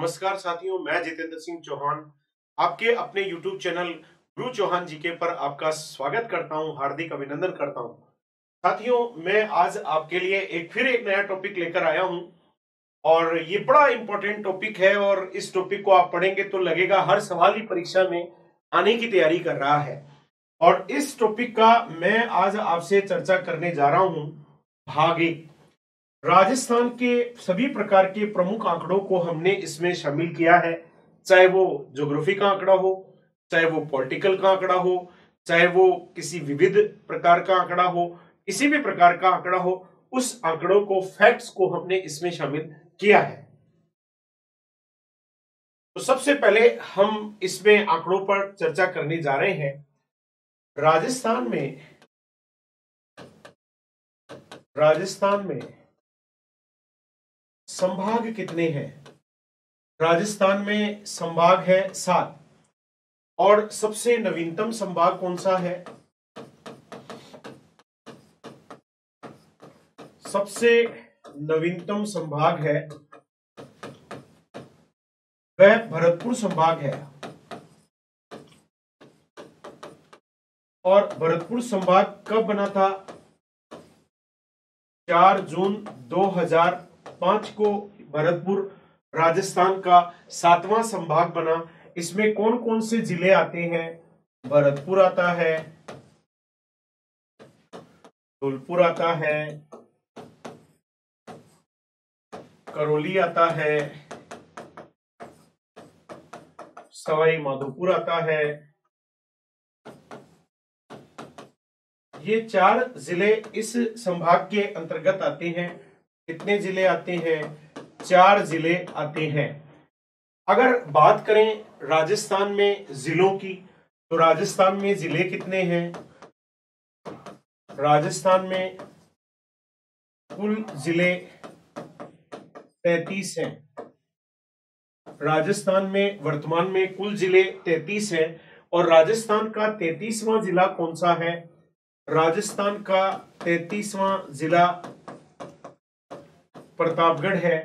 नमस्कार साथियों, मैं जितेंद्र सिंह चौहान आपके अपने YouTube चैनल गुरु चौहान जीके पर आपका स्वागत करता हूं, हार्दिक अभिनंदन करता हूं। साथियों, मैं आज आपके लिए एक नया टॉपिक लेकर आया हूं और ये बड़ा इंपॉर्टेंट टॉपिक है और इस टॉपिक को आप पढ़ेंगे तो लगेगा हर सवाल ही परीक्षा में आने की तैयारी कर रहा है। और इस टॉपिक का मैं आज आपसे चर्चा करने जा रहा हूं। भाग 1, राजस्थान के सभी प्रकार के प्रमुख आंकड़ों को हमने इसमें शामिल किया है, चाहे वो ज्योग्राफी का आंकड़ा हो, चाहे वो पॉलिटिकल का आंकड़ा हो, चाहे वो किसी विविध प्रकार का आंकड़ा हो, किसी भी प्रकार का आंकड़ा हो, उस आंकड़ों को, फैक्ट्स को हमने इसमें शामिल किया है। तो सबसे पहले हम इसमें आंकड़ों पर चर्चा करने जा रहे हैं। राजस्थान में संभाग कितने हैं? राजस्थान में संभाग है 7। और सबसे नवीनतम संभाग कौन सा है? सबसे नवीनतम संभाग है वह भरतपुर संभाग है। और भरतपुर संभाग कब बना था? 4 जून 2005 को भरतपुर राजस्थान का 7वां संभाग बना। इसमें कौन कौन से जिले आते हैं? भरतपुर आता है, धौलपुर आता है, करौली आता है, सवाई माधोपुर आता है। ये 4 जिले इस संभाग के अंतर्गत आते हैं। कितने जिले आते हैं? 4 जिले आते हैं। अगर बात करें राजस्थान में जिलों की, तो राजस्थान में जिले कितने हैं? राजस्थान में कुल जिले 33 हैं। राजस्थान में वर्तमान में कुल जिले 33 हैं। और राजस्थान का 33वां जिला कौन सा है? राजस्थान का 33वां जिला प्रतापगढ़ है।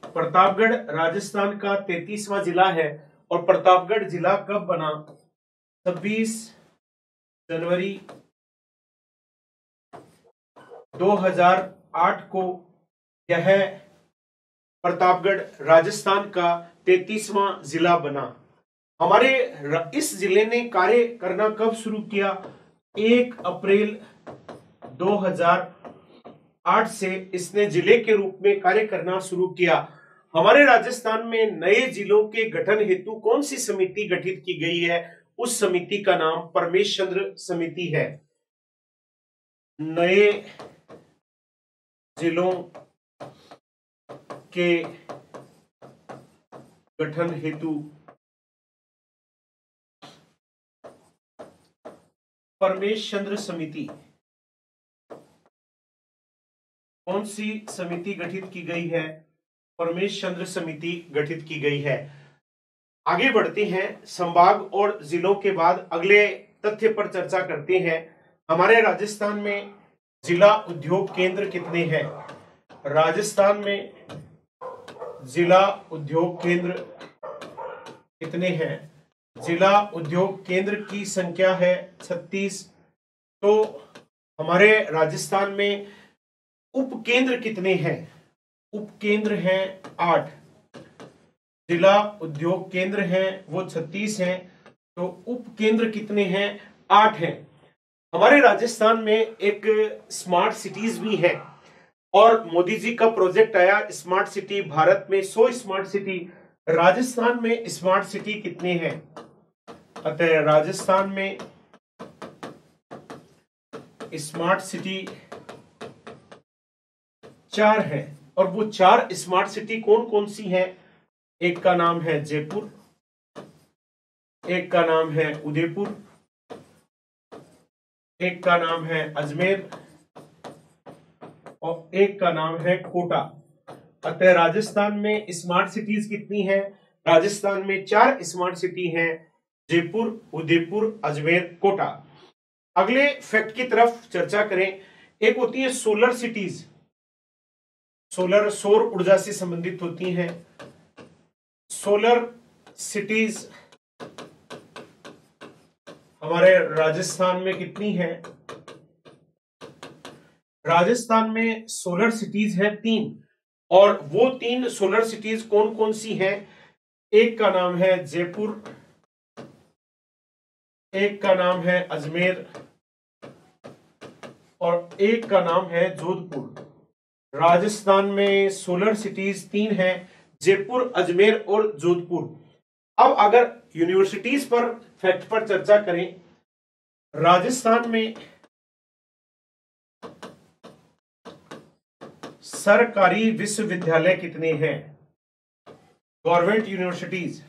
प्रतापगढ़ राजस्थान का 33वां जिला है। और प्रतापगढ़ जिला कब बना? 26 जनवरी 2008 को यह प्रतापगढ़ राजस्थान का 33वां जिला बना। हमारे इस जिले ने कार्य करना कब शुरू किया? 1 अप्रैल 2008 से इसने जिले के रूप में कार्य करना शुरू किया। हमारे राजस्थान में नए जिलों के गठन हेतु कौन सी समिति गठित की गई है? उस समिति का नाम परमेशचंद्र समिति है। नए जिलों के गठन हेतु परमेशचंद्र समिति, कौन सी समिति गठित की गई है? परमेशचंद्र समिति गठित की गई है। आगे बढ़ते हैं। संभाग और जिलों के बाद अगले तथ्य पर चर्चा करते हैं। हमारे राजस्थान में जिला उद्योग केंद्र कितने हैं? राजस्थान में जिला उद्योग केंद्र कितने हैं? जिला उद्योग केंद्र की संख्या है 36। तो हमारे राजस्थान में उपकेंद्र कितने हैं? उपकेंद्र हैं 8। जिला उद्योग केंद्र हैं वो 36 हैं, तो उपकेंद्र कितने हैं? 8 हैं। हमारे राजस्थान में एक स्मार्ट सिटीज भी है और मोदी जी का प्रोजेक्ट आया स्मार्ट सिटी भारत में 100 स्मार्ट सिटी। राजस्थान में स्मार्ट सिटी कितने हैं? अतः राजस्थान में स्मार्ट सिटी 4 हैं। और वो 4 स्मार्ट सिटी कौन कौन सी हैं? एक का नाम है जयपुर, एक का नाम है उदयपुर, एक का नाम है अजमेर और एक का नाम है कोटा। अतः राजस्थान में स्मार्ट सिटीज कितनी हैं? राजस्थान में 4 स्मार्ट सिटी हैं, जयपुर, उदयपुर, अजमेर, कोटा। अगले फैक्ट की तरफ चर्चा करें। एक होती है सोलर सिटीज। सोलर सौर ऊर्जा से संबंधित होती हैं। सोलर सिटीज हमारे राजस्थान में कितनी है? राजस्थान में सोलर सिटीज है 3, और वो 3 सोलर सिटीज कौन कौन सी हैं? एक का नाम है जयपुर, एक का नाम है अजमेर, और एक का नाम है जोधपुर। राजस्थान में सोलर सिटीज 3 हैं, जयपुर, अजमेर और जोधपुर। अब अगर यूनिवर्सिटीज पर फैक्ट पर चर्चा करें, राजस्थान में सरकारी विश्वविद्यालय कितने हैं? Government universities.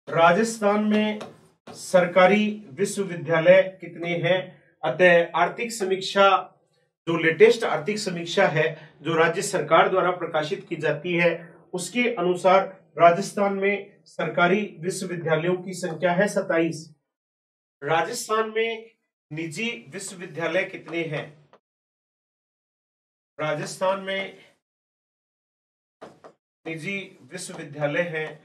राजस्थान में सरकारी विश्वविद्यालय कितने हैं? अतः आर्थिक समीक्षा, जो लेटेस्ट आर्थिक समीक्षा है जो राज्य सरकार द्वारा प्रकाशित की जाती है, उसके अनुसार राजस्थान में सरकारी विश्वविद्यालयों की संख्या है 27। राजस्थान में निजी विश्वविद्यालय कितने हैं? राजस्थान में निजी विश्वविद्यालय हैं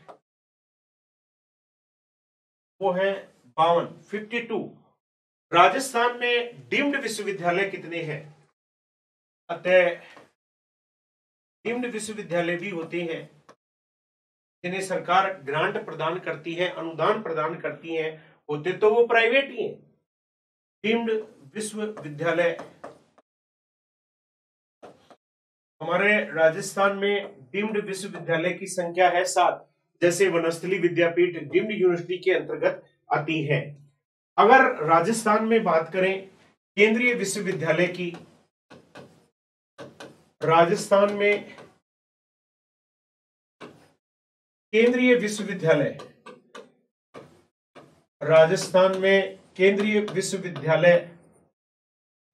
वो है 52। राजस्थान में डीम्ड विश्वविद्यालय कितने हैं? अतः डीम्ड विश्वविद्यालय भी होते हैं जिन्हें सरकार ग्रांट प्रदान करती है, अनुदान प्रदान करती है, होते तो वो प्राइवेट ही हैं। डीम्ड विश्वविद्यालय हमारे राजस्थान में डीम्ड विश्वविद्यालय की संख्या है 7, जैसे वनस्थली विद्यापीठ डीम्ड यूनिवर्सिटी के अंतर्गत आती है। अगर राजस्थान में बात करें केंद्रीय विश्वविद्यालय की, राजस्थान में केंद्रीय विश्वविद्यालय, राजस्थान में केंद्रीय विश्वविद्यालय,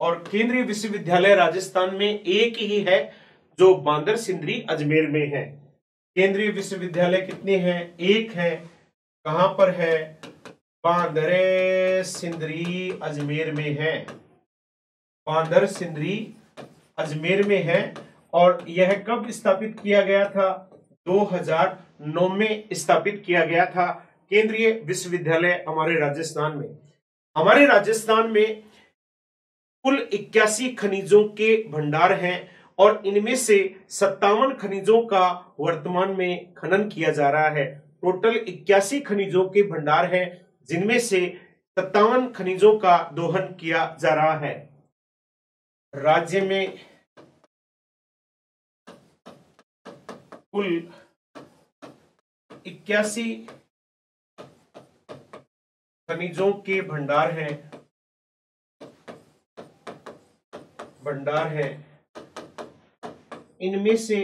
और केंद्रीय विश्वविद्यालय राजस्थान में एक ही है जो बांदर सिंदरी अजमेर में है। केंद्रीय विश्वविद्यालय कितने हैं? एक है। कहां पर है? बांदर सिंदरी अजमेर में है। बांदर सिंदरी अजमेर में है। और यह कब स्थापित किया गया था? 2009 में स्थापित किया गया था केंद्रीय विश्वविद्यालय हमारे राजस्थान में। हमारे राजस्थान में कुल 81 खनिजों के भंडार हैं और इनमें से 57 खनिजों का वर्तमान में खनन किया जा रहा है। टोटल 81 खनिजों के भंडार हैं जिनमें से 57 खनिजों का दोहन किया जा रहा है। राज्य में कुल 81 खनिजों के भंडार हैं इनमें से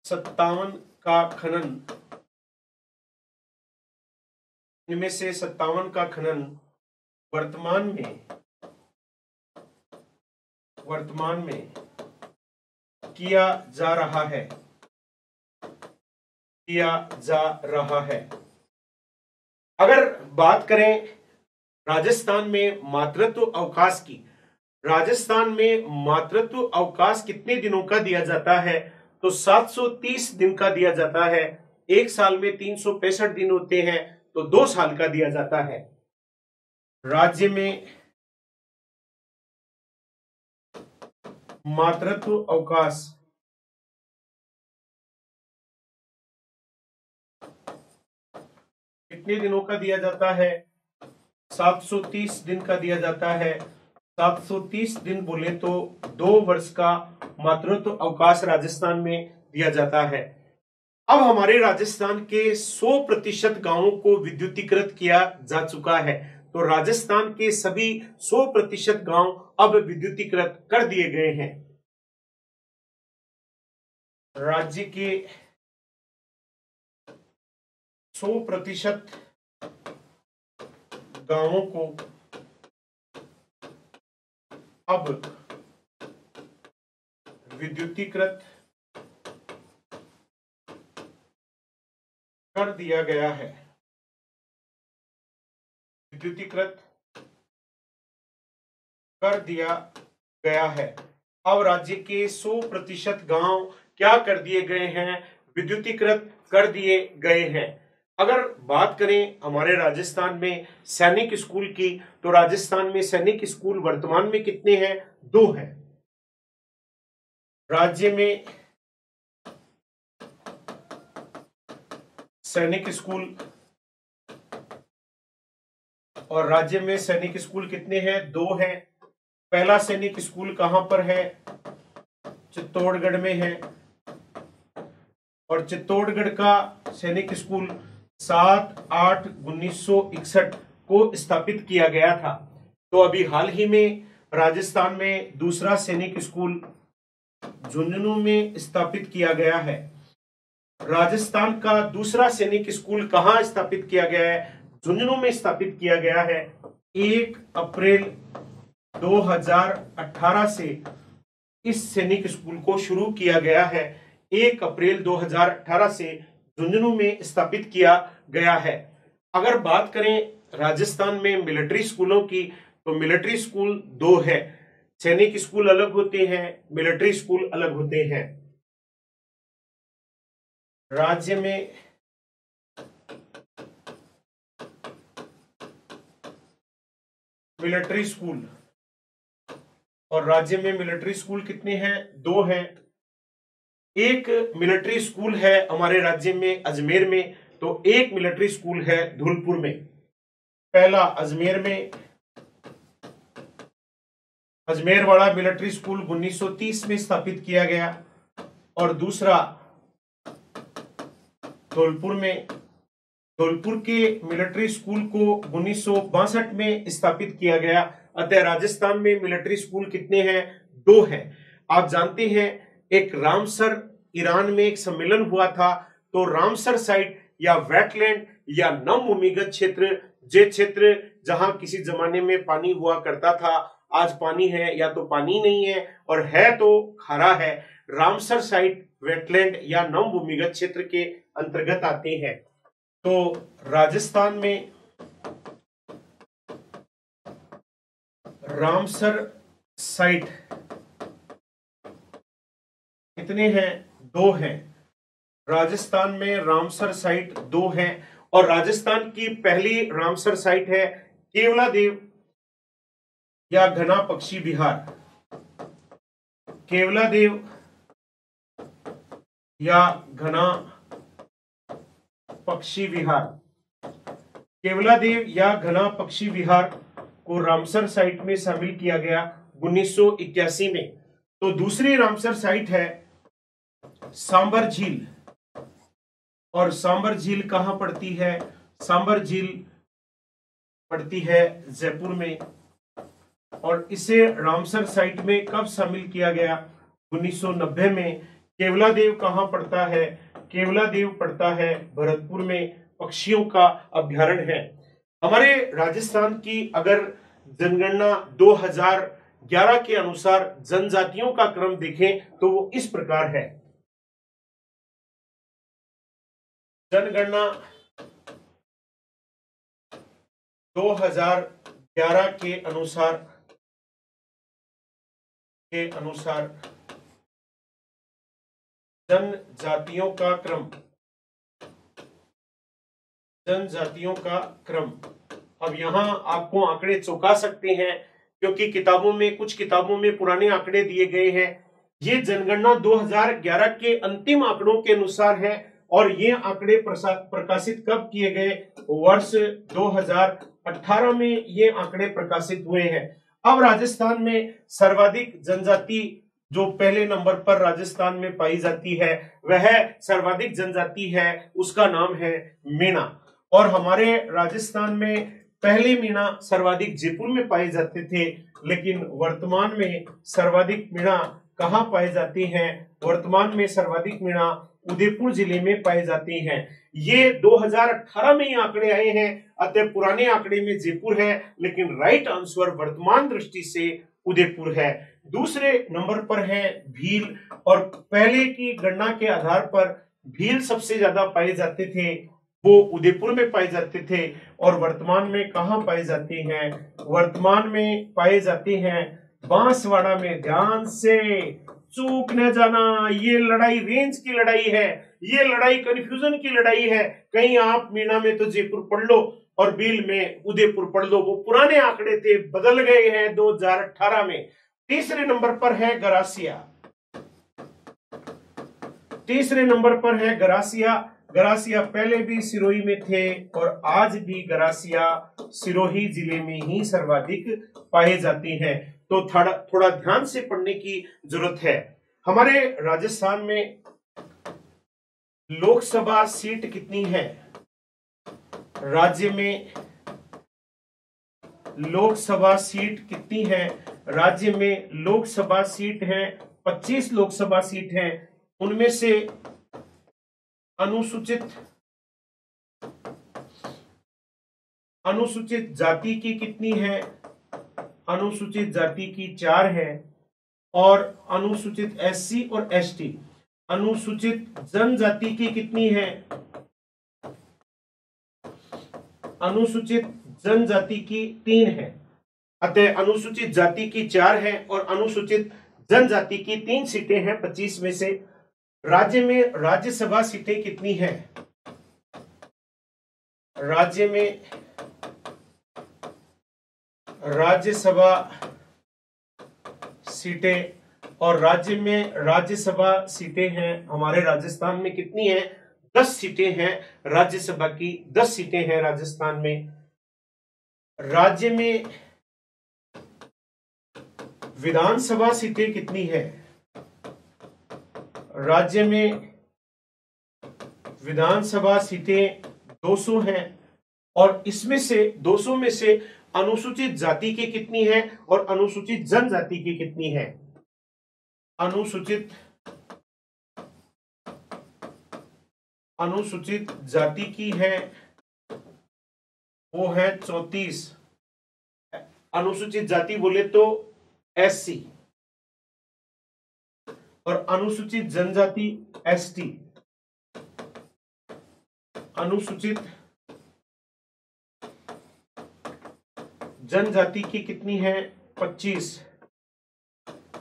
57 का खनन वर्तमान में किया जा रहा है। अगर बात करें राजस्थान में मातृत्व अवकाश की, राजस्थान में मातृत्व अवकाश कितने दिनों का दिया जाता है? तो 730 दिन का दिया जाता है। एक साल में 365 दिन होते हैं तो 2 साल का दिया जाता है। राज्य में मातृत्व अवकाश कितने दिनों का दिया जाता है? 730 दिन का दिया जाता है। 730 दिन बोले तो 2 वर्ष का मातृत्व अवकाश राजस्थान में दिया जाता है। अब हमारे राजस्थान के 100% गांवों को विद्युतीकृत किया जा चुका है। तो राजस्थान के सभी 100% गांव अब विद्युतीकृत कर दिए गए हैं। राज्य के 100% गांवों को अब विद्युतीकृत कर दिया गया है। विद्युतीकृत कर दिया गया है। अब राज्य के 100% गांव क्या कर दिए गए हैं, विद्युतीकृत कर दिए गए हैं। अगर बात करें हमारे राजस्थान में सैनिक स्कूल की, तो राजस्थान में सैनिक स्कूल वर्तमान में कितने हैं, 2 हैं। राज्य में सैनिक स्कूल और राज्य में सैनिक स्कूल कितने हैं, 2 हैं। पहला सैनिक स्कूल कहां पर है, चित्तौड़गढ़ में है, और चित्तौड़गढ़ का सैनिक स्कूल 7/8/1961 को स्थापित किया गया था। तो अभी हाल ही में राजस्थान में दूसरा सैनिक स्कूल झुंझुनू में स्थापित किया गया है। राजस्थान का दूसरा सैनिक स्कूल कहां स्थापित किया गया है, झुंझुनू में स्थापित किया गया है। 1 अप्रैल 2018 से इस सैनिक स्कूल को शुरू किया गया है। 1 अप्रैल 2018 से झुंझुनू में स्थापित किया गया है। अगर बात करें राजस्थान में मिलिट्री स्कूलों की, तो मिलिट्री स्कूल 2 है। सैनिक स्कूल अलग होते हैं, मिलिट्री स्कूल अलग होते हैं। राज्य में मिलिट्री स्कूल और राज्य में मिलिट्री स्कूल कितने हैं, 2 हैं। एक मिलिट्री स्कूल है हमारे राज्य में अजमेर में, तो एक मिलिट्री स्कूल है धौलपुर में। पहला अजमेर में, अजमेर वाला मिलिट्री स्कूल 1930 में स्थापित किया गया, और दूसरा धौलपुर में। धौलपुर के मिलिट्री स्कूल को 1962 में स्थापित किया गया। अतः राजस्थान में मिलिट्री स्कूल कितने हैं, 2 हैं। आप जानते हैं एक रामसर ईरान में एक सम्मेलन हुआ था, तो रामसर साइट या वेटलैंड या नम भूमिगत क्षेत्र, जे क्षेत्र जहां किसी जमाने में पानी हुआ करता था, आज पानी है या तो पानी नहीं है, और है तो खारा है। रामसर साइट वेटलैंड या नम भूमिगत क्षेत्र के अंतर्गत आते हैं। तो राजस्थान में रामसर साइट कितने हैं, 2 हैं। राजस्थान में रामसर साइट 2 हैं, और राजस्थान की पहली रामसर साइट है केवलादेव या घना पक्षी विहार। केवलादेव या घना पक्षी विहार। केवलादेव या घना पक्षी विहार को रामसर साइट में शामिल किया गया 1981 में। तो दूसरी रामसर साइट है सांबर झील, और सांबर झील कहां पड़ती है, सांबर झील पड़ती है जयपुर में, और इसे रामसर साइट में कब शामिल किया गया, 1990 में। केवलादेव कहां पड़ता है, केवलादेव पड़ता है भरतपुर में, पक्षियों का अभ्यारण्य है। हमारे राजस्थान की अगर जनगणना 2011 के अनुसार जनजातियों का क्रम देखें तो वो इस प्रकार है। जनगणना 2011 के अनुसार जनजातियों का क्रम, जनजातियों का क्रम। अब यहां आपको आंकड़े चौंका सकते हैं, क्योंकि किताबों में, कुछ किताबों में पुराने आंकड़े दिए गए हैं। ये जनगणना 2011 के अंतिम आंकड़ों के अनुसार है, और ये आंकड़े प्रकाशित कब किए गए, वर्ष 2018 में ये आंकड़े प्रकाशित हुए हैं। अब राजस्थान में सर्वाधिक जनजाति जो पहले नंबर पर राजस्थान में पाई जाती है, वह सर्वाधिक जनजाति है, उसका नाम है मीणा। और हमारे राजस्थान में पहले मीणा सर्वाधिक जयपुर में पाए जाते थे, लेकिन वर्तमान में सर्वाधिक मीणा कहां पाए जाती हैं, वर्तमान में सर्वाधिक मीणा उदयपुर जिले में पाए जाती हैं। ये 2018 में ये आंकड़े आए हैं, अतः पुराने आंकड़े में जयपुर है, लेकिन राइट आंसर वर्तमान दृष्टि से उदयपुर है। दूसरे नंबर पर है भील, और पहले की गणना के आधार पर भील सबसे ज्यादा पाए जाते थे वो उदयपुर में पाए जाते थे और वर्तमान में कहां पाए जाते हैं? वर्तमान में पाए जाते हैं बांसवाड़ा में। ध्यान से चूक न जाना, ये लड़ाई रेंज की लड़ाई है, ये लड़ाई कंफ्यूजन की लड़ाई है। कहीं आप मीणा में तो जयपुर पढ़ लो और बील में उदयपुर पढ़ लो, वो पुराने आंकड़े थे, बदल गए हैं 2018 में। तीसरे नंबर पर है गरासिया। तीसरे नंबर पर है गरासिया। गरासिया पहले भी सिरोही में थे और आज भी गरासिया सिरोही जिले में ही सर्वाधिक पाए जाते हैं। तो थोड़ा ध्यान से पढ़ने की जरूरत है। हमारे राजस्थान में लोकसभा सीट कितनी है? राज्य में लोकसभा सीट कितनी है? राज्य में लोकसभा सीट है 25 लोकसभा सीट है। उनमें से अनुसूचित जाति की कितनी है? अनुसूचित जाति की 4 है। और अनुसूचित एससी और एसटी, अनुसूचित जनजाति की कितनी है? अनुसूचित जनजाति की 3 है। अतः अनुसूचित जाति की 4 है और अनुसूचित जनजाति की 3 सीटें हैं 25 में से। राज्य में राज्यसभा सीटें कितनी है? राज्य में राज्यसभा सीटें, और राज्य में राज्यसभा सीटें हैं हमारे राजस्थान में कितनी है? 10 सीटें हैं राज्यसभा की, 10 सीटें हैं राजस्थान में। राज्य में विधानसभा सीटें कितनी है? राज्य में विधानसभा सीटें 200 हैं और इसमें से 200 में से अनुसूचित जाति की कितनी है और अनुसूचित जनजाति की कितनी है? अनुसूचित जाति की है वो है 34। अनुसूचित जाति बोले तो एससी और अनुसूचित जनजाति एसटी। अनुसूचित जनजाति की कितनी है? 25।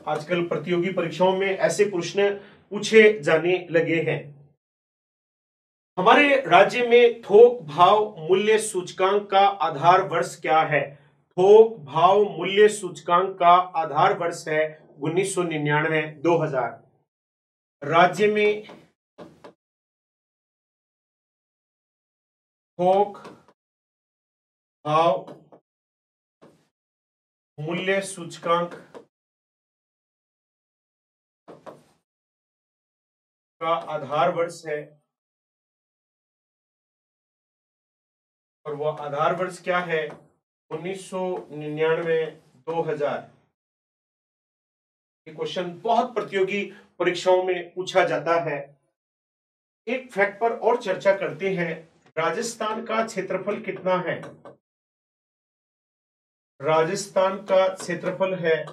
आजकल प्रतियोगी परीक्षाओं में ऐसे प्रश्न पूछे जाने लगे हैं। हमारे राज्य में थोक भाव मूल्य सूचकांक का आधार वर्ष क्या है? थोक भाव मूल्य सूचकांक का आधार वर्ष है 1999-2000। राज्य में थोक भाव मूल्य सूचकांक का आधार वर्ष है और वह आधार वर्ष क्या है? 1999-2000। ये क्वेश्चन बहुत प्रतियोगी परीक्षाओं में पूछा जाता है। एक फैक्ट पर और चर्चा करते हैं। राजस्थान का क्षेत्रफल कितना है? राजस्थान का क्षेत्रफल है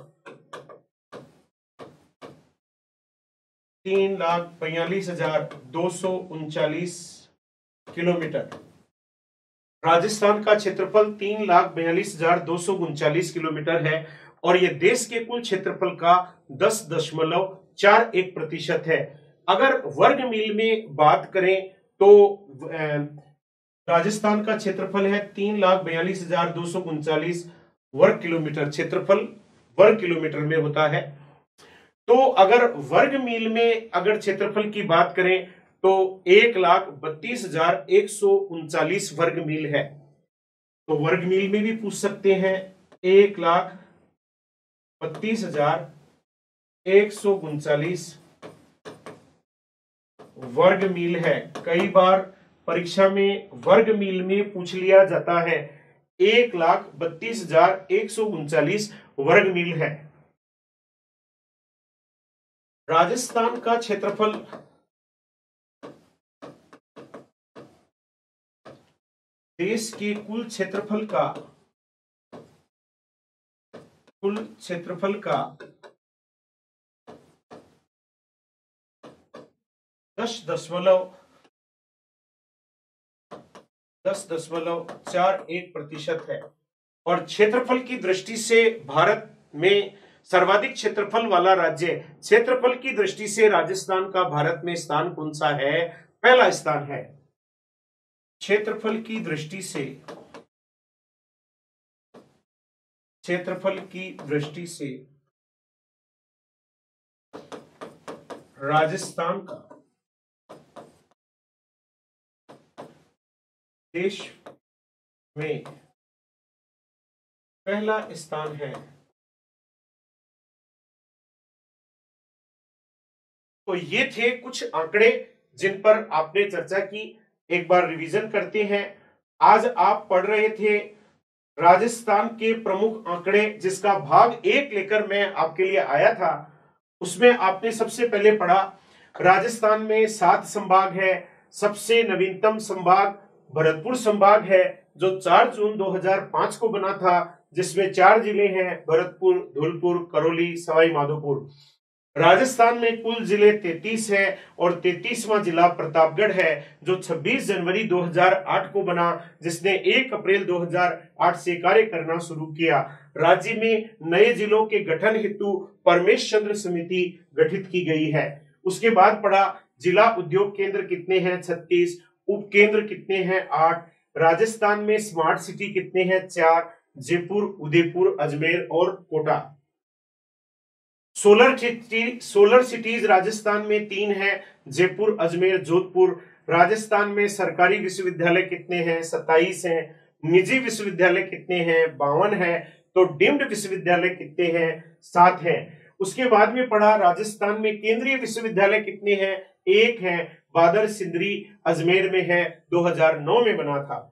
3,42,239 किलोमीटर। राजस्थान का क्षेत्रफल 3,42,239 किलोमीटर है और यह देश के कुल क्षेत्रफल का 10.41% है। अगर वर्ग मील में बात करें तो राजस्थान का क्षेत्रफल है 3,42,239 वर्ग किलोमीटर। क्षेत्रफल वर्ग किलोमीटर में होता है। तो अगर वर्ग मील में अगर क्षेत्रफल की बात करें तो 1,32,139 वर्ग मील है। तो वर्ग मील में भी पूछ सकते हैं। 1,32,139 वर्ग मील है। कई बार परीक्षा में वर्ग मील में पूछ लिया जाता है। 1,32,139 वर्ग मील है। राजस्थान का क्षेत्रफल देश के कुल क्षेत्रफल का 10.41% 10.41% है। और क्षेत्रफल की दृष्टि से भारत में सर्वाधिक क्षेत्रफल वाला राज्य, क्षेत्रफल की दृष्टि से राजस्थान का भारत में स्थान कौन सा है? पहला स्थान है। क्षेत्रफल की दृष्टि से, क्षेत्रफल की दृष्टि से राजस्थान का देश में पहला स्थान है। तो ये थे कुछ आंकड़े जिन पर आपने चर्चा की। एक बार रिवीजन करते हैं। आज आप पढ़ रहे थे राजस्थान के प्रमुख आंकड़े, जिसका भाग 1 लेकर मैं आपके लिए आया था। उसमें आपने सबसे पहले पढ़ा राजस्थान में 7 संभाग है। सबसे नवीनतम संभाग भरतपुर संभाग है, जो 4 जून 2005 को बना था, जिसमें 4 जिले हैं, भरतपुर, धौलपुर, करौली, सवाई माधोपुर। राजस्थान में कुल जिले 33 है और 33वां जिला प्रतापगढ़ है, जो 26 जनवरी 2008 को बना, जिसने 1 अप्रैल 2008 से कार्य करना शुरू किया। राज्य में नए जिलों के गठन हेतु परमेश चंद्र समिति गठित की गई है। उसके बाद पढ़ा जिला उद्योग केंद्र कितने हैं? 36। उप केंद्र कितने हैं? 8। राजस्थान में स्मार्ट सिटी कितने हैं? 4। जयपुर, उदयपुर, अजमेर और कोटा। सोलर सिटीज राजस्थान में 3 है, जयपुर, अजमेर, जोधपुर। राजस्थान में सरकारी विश्वविद्यालय कितने हैं? 27 हैं। निजी विश्वविद्यालय कितने हैं? 52 है। तो डीम्ड विश्वविद्यालय कितने हैं? 7 हैं। उसके बाद में पढ़ा राजस्थान में केंद्रीय विश्वविद्यालय कितने हैं? 1 है, बादर सिंदरी अजमेर में है, 2009 में बना था।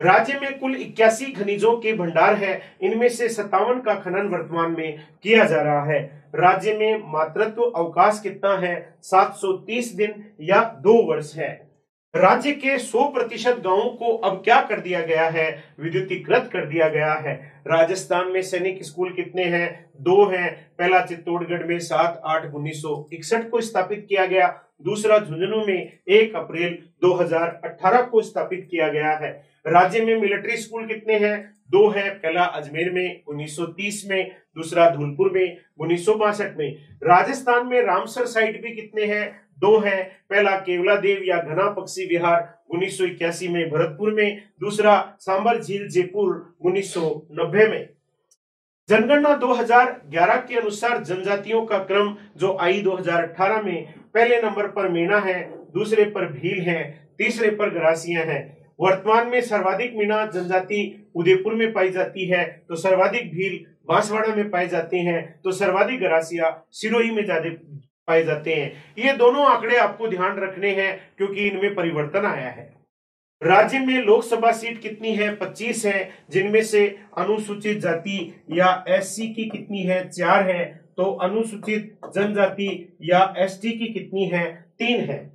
राज्य में कुल 81 खनिजों के भंडार है, इनमें से 57 का खनन वर्तमान में किया जा रहा है। राज्य में मातृत्व अवकाश कितना है? 730 दिन या 2 वर्ष है। राज्य के 100% गांवों को अब क्या कर दिया गया है? विद्युतीकृत कर दिया गया है। राजस्थान में सैनिक स्कूल कितने हैं? 2 हैं। पहला चित्तौड़गढ़ में 7/8/1961 को स्थापित किया गया, दूसरा झुंझुनू में 1 अप्रैल 2018 को स्थापित किया गया है। राज्य में मिलिट्री स्कूल कितने हैं? 2 हैं। पहला अजमेर में 1930 में, दूसरा धौलपुर में 1962 में। राजस्थान में रामसर साइट भी कितने हैं? 2 हैं। पहला केवला देव या घना पक्षी विहार 1981 में भरतपुर में, दूसरा सांबर झील जयपुर 1990 में। जनगणना 2011 के अनुसार जनजातियों का क्रम जो आई 2018 में, पहले नंबर पर मीणा है, दूसरे पर भील है, तीसरे पर गरासियां हैं। वर्तमान में सर्वाधिक मीणा जनजाति उदयपुर में पाई जाती है, तो सर्वाधिक भील बांसवाड़ा में पाए जाते हैं, तो सर्वाधिक गरासिया सिरोही में ज्यादा पाए जाते हैं। ये दोनों आंकड़े आपको ध्यान रखने हैं, क्योंकि इनमें परिवर्तन आया है। राज्य में लोकसभा सीट कितनी है? 25 है, जिनमें से अनुसूचित जाति या एससी की कितनी है? 4 है। तो अनुसूचित जनजाति या एसटी की कितनी है? 3 है।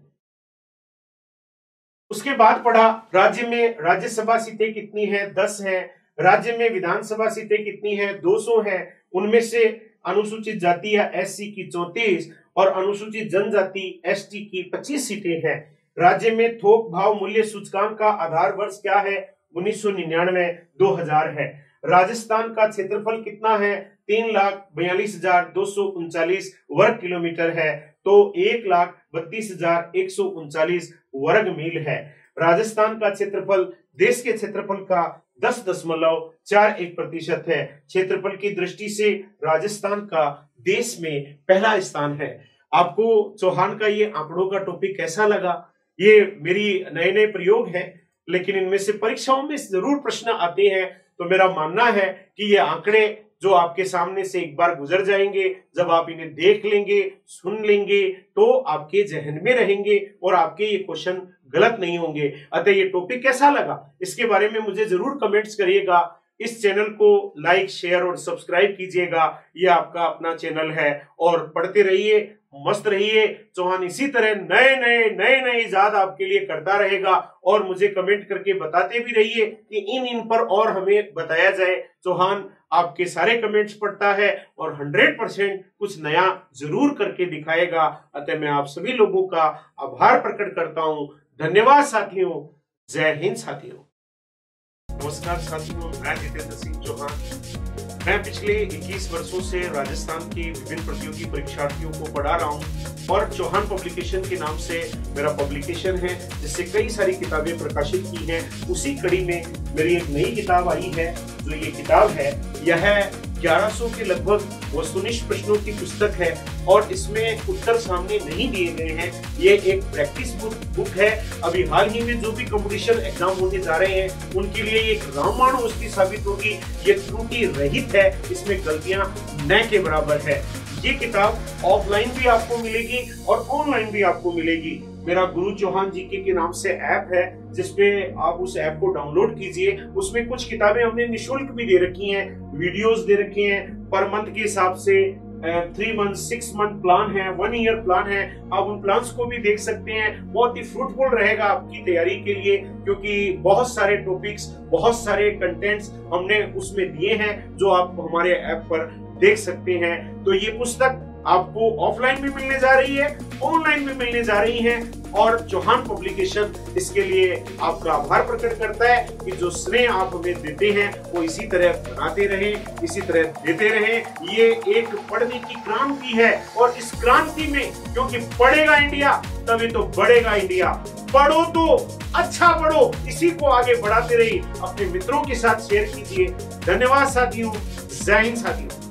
उसके बाद पढ़ा राज्य में राज्यसभा सीटें कितनी है? 10 है। राज्य में विधानसभा सीटें कितनी है? 200 है। उनमें से अनुसूचित जाति या एससी की 34 और अनुसूचित जनजाति एसटी की 25 सीटें हैं। राज्य में थोक भाव मूल्य सूचकांक का आधार वर्ष क्या है? 1999-2000 है। राजस्थान का क्षेत्रफल कितना है? 3,42,239 वर्ग किलोमीटर है, तो 1,32,139 वर्ग मील है। राजस्थान का क्षेत्रफल देश के क्षेत्रफल का 10.41% है। क्षेत्रफल की दृष्टि से राजस्थान का देश में पहला स्थान है। आपको चौहान का ये आंकड़ों का टॉपिक कैसा लगा? ये मेरी नए प्रयोग है, लेकिन इनमें से परीक्षाओं में जरूर प्रश्न आते हैं। तो मेरा मानना है कि ये आंकड़े जो आपके सामने से एक बार गुजर जाएंगे, जब आप इन्हें देख लेंगे, सुन लेंगे, तो आपके जहन में रहेंगे और आपके ये क्वेश्चन गलत नहीं होंगे। अतः ये टॉपिक कैसा लगा, इसके बारे में मुझे जरूर कमेंट्स करिएगा। इस चैनल को लाइक, शेयर और सब्सक्राइब कीजिएगा। ये आपका अपना चैनल है, और पढ़ते रहिए, मस्त रहिए। चौहान इसी तरह नए इजाद आपके लिए करता रहेगा, और मुझे कमेंट करके बताते भी रहिए कि इन पर और हमें बताया जाए। चौहान आपके सारे कमेंट्स पढ़ता है और 100% कुछ नया जरूर करके दिखाएगा। अतः मैं आप सभी लोगों का आभार प्रकट करता हूं। धन्यवाद साथियों। जय हिंद साथियों। नमस्कार साथियों, मैं जितेंद्र सिंह चौहान। मैं पिछले 21 वर्षों से राजस्थान की विभिन्न प्रतियोगी परीक्षार्थियों को पढ़ा रहा हूं और चौहान पब्लिकेशन के नाम से मेरा पब्लिकेशन है, जिससे कई सारी किताबें प्रकाशित की हैं। उसी कड़ी में मेरी एक नई किताब आई है। जो ये किताब है, यह 1100 के लगभग वस्तुनिष्ठ प्रश्नों की पुस्तक है और इसमें उत्तर सामने नहीं दिए गए हैं। ये एक प्रैक्टिस बुक है। अभी हाल ही में जो भी कंपटीशन एग्जाम होने जा रहे हैं उनके लिए एक रामबाण उसकी साबित होगी। ये त्रुटि रहित है, इसमें गलतियां न के बराबर है। ये किताब ऑफलाइन भी आपको मिलेगी और ऑनलाइन भी आपको मिलेगी। मेरा गुरु चौहान जीके के नाम से ऐप है, जिसपे आप उस ऐप को डाउनलोड कीजिए। उसमें कुछ किताबें हमने निःशुल्क भी दे रखी हैं, वीडियोस दे रखे हैं पर मंथ के हिसाब से। 3 मंथ 6 मंथ प्लान है, 1 ईयर प्लान है। आप उन प्लान्स को भी देख सकते हैं। बहुत ही फ्रूटफुल रहेगा आपकी तैयारी के लिए, क्योंकि बहुत सारे टॉपिक्स, बहुत सारे कंटेंट्स हमने उसमें दिए हैं जो आप हमारे ऐप पर देख सकते हैं। तो ये पुस्तक आपको ऑफलाइन भी मिलने जा रही है, ऑनलाइन भी मिलने जा रही है और चौहान पब्लिकेशन इसके लिए आपका आभार प्रकट करता है कि जो स्नेह आप हमें देते हैं वो इसी तरह बनाते रहें, इसी तरह देते रहें। ये एक पढ़ने की क्रांति है और इस क्रांति में क्योंकि पढ़ेगा इंडिया तभी तो बढ़ेगा इंडिया। पढ़ो तो अच्छा पढ़ो, इसी को आगे बढ़ाते रहिए, अपने मित्रों के साथ शेयर कीजिए। धन्यवाद साथियों, जय हिंद साथियों।